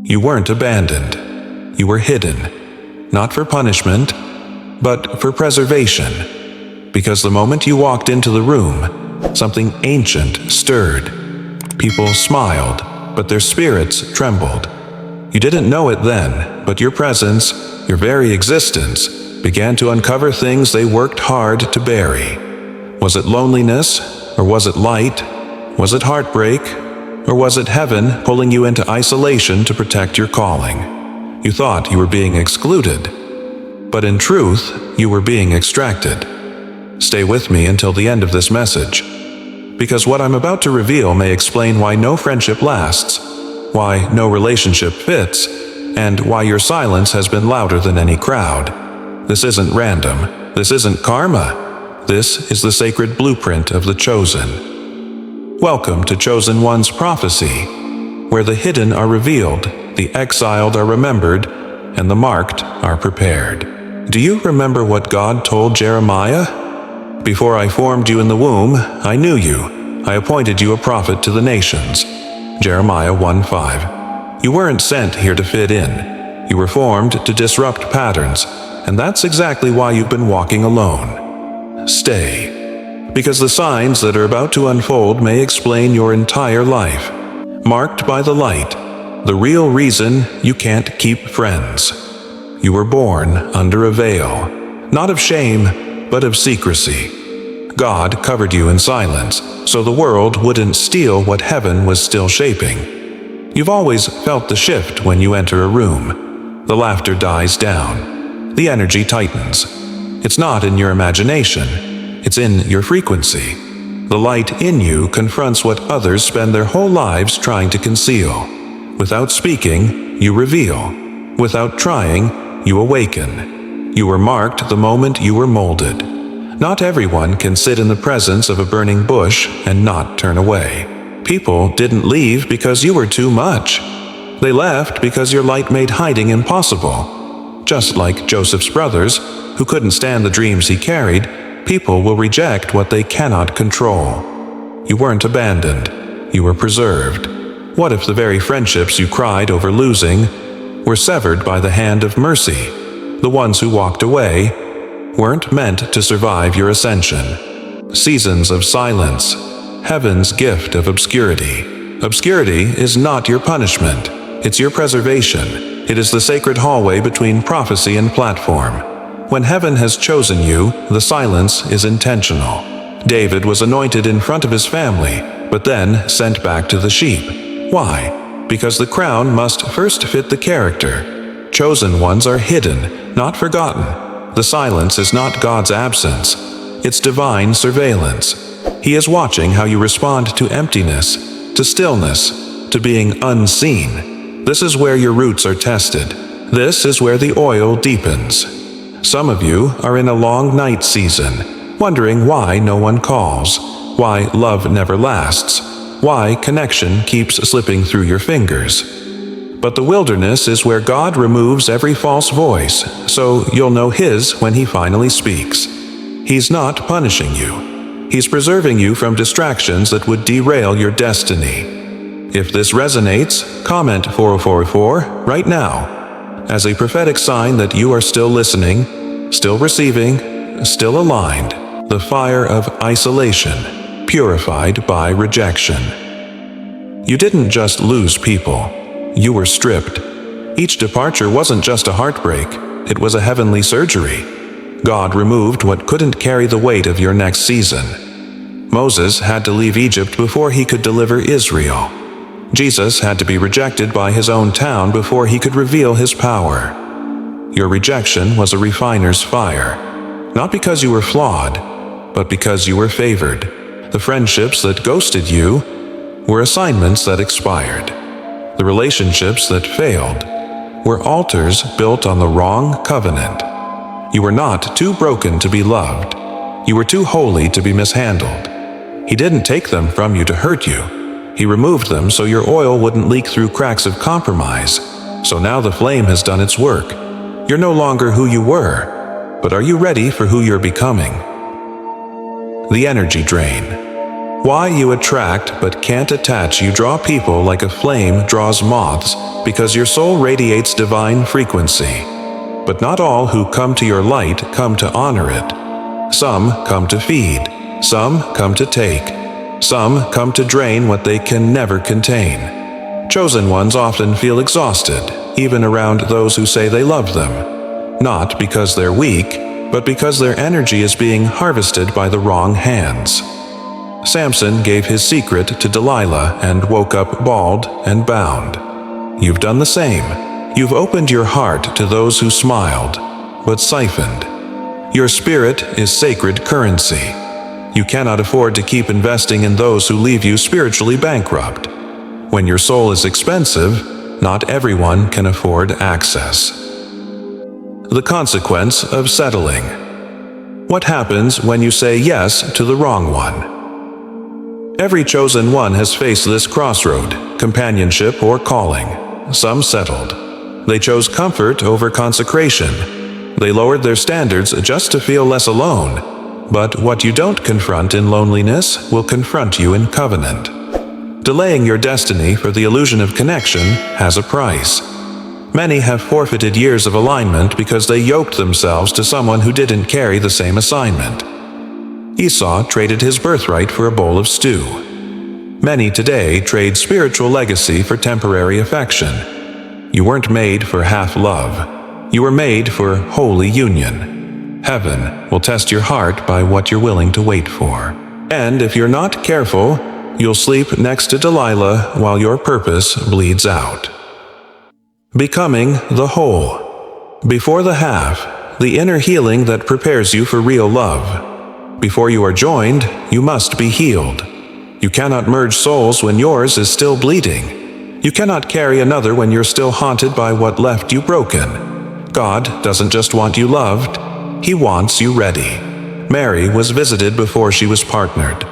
You weren't abandoned. You were hidden, not for punishment, but for preservation. Because the moment you walked into the room, something ancient stirred. People smiled, but their spirits trembled. You didn't know it then, but your presence, your very existence, began to uncover things they worked hard to bury. Was it loneliness, or was it light? Was it heartbreak, or was it heaven pulling you into isolation to protect your calling? You thought you were being excluded, but in truth, you were being extracted. Stay with me until the end of this message, because what I'm about to reveal may explain why no friendship lasts, why no relationship fits, and why your silence has been louder than any crowd. This isn't random. This isn't karma. This is the sacred blueprint of the chosen. Welcome to Chosen One's prophecy, where the hidden are revealed, the exiled are remembered, and the marked are prepared. Do you remember what God told Jeremiah? Before I formed you in the womb, I knew you. I appointed you a prophet to the nations. Jeremiah 1:5. You weren't sent here to fit in. You were formed to disrupt patterns, and that's exactly why you've been walking alone. Stay, because the signs that are about to unfold may explain your entire life. Marked by the light, the real reason you can't keep friends. You were born under a veil, not of shame, but of secrecy. God covered you in silence, so the world wouldn't steal what heaven was still shaping. You've always felt the shift when you enter a room. The laughter dies down. The energy tightens. It's not in your imagination. It's in your frequency. The light in you confronts what others spend their whole lives trying to conceal. Without speaking, you reveal. Without trying, you awaken. You were marked the moment you were molded. Not everyone can sit in the presence of a burning bush and not turn away. People didn't leave because you were too much. They left because your light made hiding impossible. Just like Joseph's brothers, who couldn't stand the dreams he carried, people will reject what they cannot control. You weren't abandoned. You were preserved. What if the very friendships you cried over losing were severed by the hand of mercy? The ones who walked away weren't meant to survive your ascension. Seasons of silence, heaven's gift of obscurity. Obscurity is not your punishment. It's your preservation. It is the sacred hallway between prophecy and platform. When heaven has chosen you, the silence is intentional. David was anointed in front of his family, but then sent back to the sheep. Why? Because the crown must first fit the character. Chosen ones are hidden, not forgotten. The silence is not God's absence. It's divine surveillance. He is watching how you respond to emptiness, to stillness, to being unseen. This is where your roots are tested. This is where the oil deepens. Some of you are in a long night season, wondering why no one calls, why love never lasts, why connection keeps slipping through your fingers. But the wilderness is where God removes every false voice, so you'll know His when He finally speaks. He's not punishing you. He's preserving you from distractions that would derail your destiny. If this resonates, comment 4044 right now, as a prophetic sign that you are still listening, still receiving, still aligned. The fire of isolation, purified by rejection. You didn't just lose people. You were stripped. Each departure wasn't just a heartbreak. It was a heavenly surgery. God removed what couldn't carry the weight of your next season. Moses had to leave Egypt before he could deliver Israel. Jesus had to be rejected by his own town before he could reveal his power. Your rejection was a refiner's fire, not because you were flawed, but because you were favored. The friendships that ghosted you were assignments that expired. The relationships that failed were altars built on the wrong covenant. You were not too broken to be loved. You were too holy to be mishandled. He didn't take them from you to hurt you. He removed them so your oil wouldn't leak through cracks of compromise. So now the flame has done its work. You're no longer who you were, but are you ready for who you're becoming? The energy drain. Why you attract but can't attach. You draw people like a flame draws moths because your soul radiates divine frequency. But not all who come to your light come to honor it. Some come to feed. Some come to take. Some come to drain what they can never contain. Chosen ones often feel exhausted, even around those who say they love them. Not because they're weak, but because their energy is being harvested by the wrong hands. Samson gave his secret to Delilah and woke up bald and bound. You've done the same. You've opened your heart to those who smiled, but siphoned. Your spirit is sacred currency. You cannot afford to keep investing in those who leave you spiritually bankrupt. When your soul is expensive, not everyone can afford access. The consequence of settling. What happens when you say yes to the wrong one? Every chosen one has faced this crossroad, companionship or calling. Some settled. They chose comfort over consecration. They lowered their standards just to feel less alone. But what you don't confront in loneliness will confront you in covenant. Delaying your destiny for the illusion of connection has a price. Many have forfeited years of alignment because they yoked themselves to someone who didn't carry the same assignment. Esau traded his birthright for a bowl of stew. Many today trade spiritual legacy for temporary affection. You weren't made for half love. You were made for holy union. Heaven will test your heart by what you're willing to wait for. And if you're not careful, you'll sleep next to Delilah while your purpose bleeds out. Becoming the whole. Before the half, the inner healing that prepares you for real love. Before you are joined, you must be healed. You cannot merge souls when yours is still bleeding. You cannot carry another when you're still haunted by what left you broken. God doesn't just want you loved, He wants you ready. Mary was visited before she was partnered.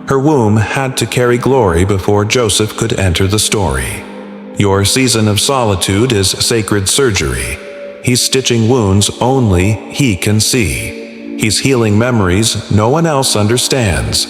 Her womb had to carry glory before Joseph could enter the story. Your season of solitude is sacred surgery. He's stitching wounds only He can see. He's healing memories no one else understands.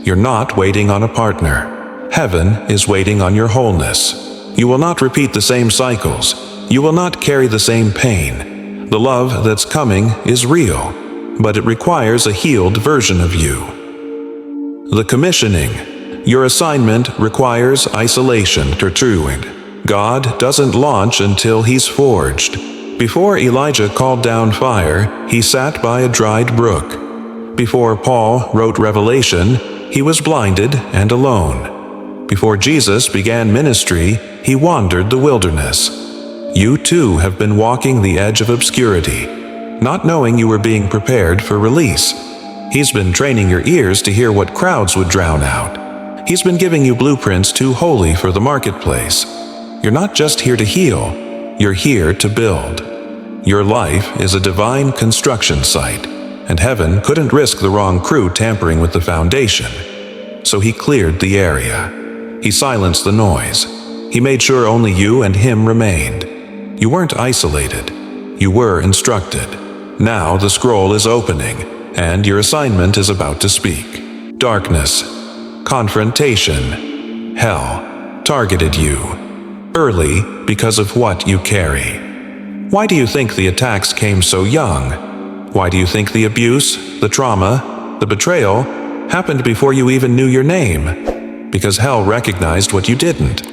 You're not waiting on a partner. Heaven is waiting on your wholeness. You will not repeat the same cycles. You will not carry the same pain. The love that's coming is real, but it requires a healed version of you. The commissioning. Your assignment requires isolation, Tertruid. God doesn't launch until He's forged. Before Elijah called down fire, he sat by a dried brook. Before Paul wrote Revelation, he was blinded and alone. Before Jesus began ministry, he wandered the wilderness. You too have been walking the edge of obscurity, not knowing you were being prepared for release. He's been training your ears to hear what crowds would drown out. He's been giving you blueprints too holy for the marketplace. You're not just here to heal. You're here to build. Your life is a divine construction site, and heaven couldn't risk the wrong crew tampering with the foundation. So He cleared the area. He silenced the noise. He made sure only you and Him remained. You weren't isolated. You were instructed. Now the scroll is opening, and your assignment is about to speak. Darkness, confrontation, hell targeted you. Early because of what you carry. Why do you think the attacks came so young? Why do you think the abuse, the trauma, the betrayal happened before you even knew your name? Because hell recognized what you didn't.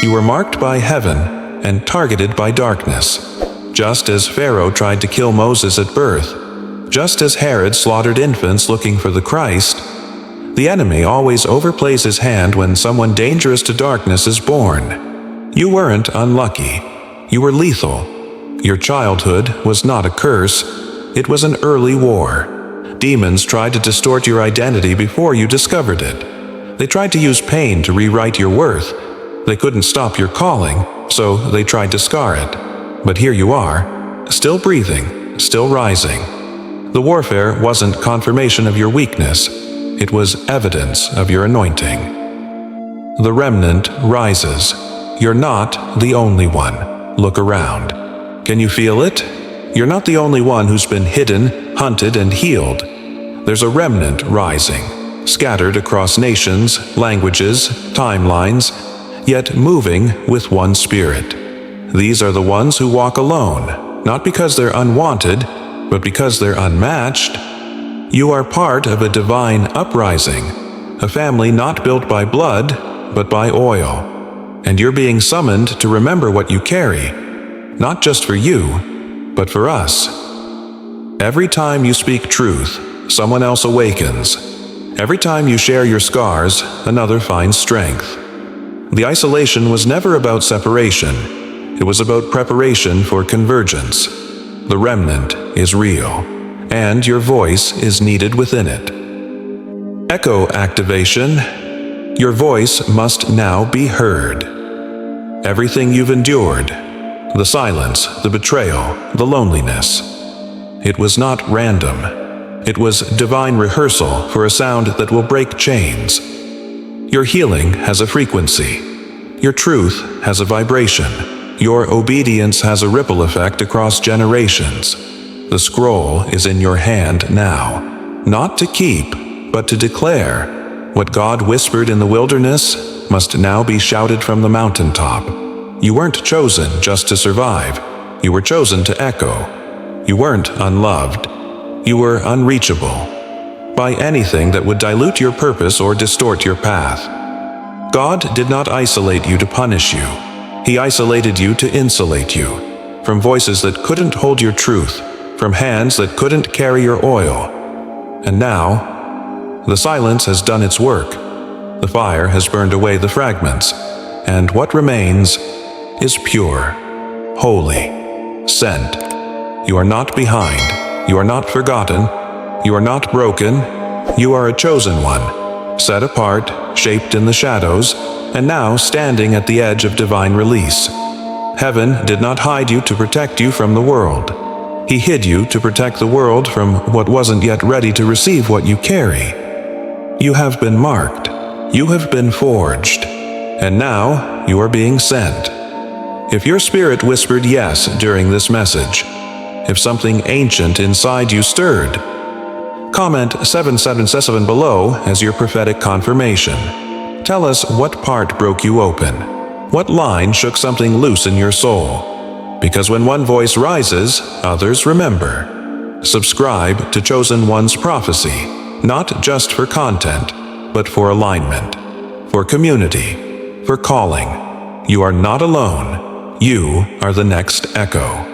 You were marked by heaven and targeted by darkness. Just as Pharaoh tried to kill Moses at birth, just as Herod slaughtered infants looking for the Christ, the enemy always overplays his hand when someone dangerous to darkness is born. You weren't unlucky. You were lethal. Your childhood was not a curse. It was an early war. Demons tried to distort your identity before you discovered it. They tried to use pain to rewrite your worth. They couldn't stop your calling, so they tried to scar it. But here you are, still breathing, still rising. The warfare wasn't confirmation of your weakness. It was evidence of your anointing. The remnant rises. You're not the only one. Look around. Can you feel it? You're not the only one who's been hidden, hunted, and healed. There's a remnant rising. scattered across nations, languages, timelines, yet moving with one spirit. These are the ones who walk alone, not because they're unwanted, but because they're unmatched. You are part of a divine uprising, a family not built by blood, but by oil. And you're being summoned to remember what you carry, not just for you, but for us. Every time you speak truth, someone else awakens. Every time you share your scars, another finds strength. The isolation was never about separation. It was about preparation for convergence. The remnant is real, and your voice is needed within it. Echo activation. Your voice must now be heard. Everything you've endured, the silence, the betrayal, the loneliness, it was not random. It was divine rehearsal for a sound that will break chains. Your healing has a frequency. Your truth has a vibration. Your obedience has a ripple effect across generations. The scroll is in your hand now, not to keep, but to declare. What God whispered in the wilderness must now be shouted from the mountaintop. You weren't chosen just to survive. You were chosen to echo. You weren't unloved. You were unreachable by anything that would dilute your purpose or distort your path. God did not isolate you to punish you. He isolated you to insulate you from voices that couldn't hold your truth, from hands that couldn't carry your oil. And now, the silence has done its work. The fire has burned away the fragments, and what remains is pure, holy, sent. You are not behind. You are not forgotten. You are not broken. You are a chosen one, set apart, shaped in the shadows, and now standing at the edge of divine release. Heaven did not hide you to protect you from the world. He hid you to protect the world from what wasn't yet ready to receive what you carry. You have been marked. You have been forged. And now you are being sent. If your spirit whispered yes during this message, if something ancient inside you stirred, comment 777 below as your prophetic confirmation. Tell us what part broke you open. What line shook something loose in your soul? Because when one voice rises, others remember. Subscribe to Chosen One's prophecy, not just for content, but for alignment, for community, for calling. You are not alone. You are the next echo.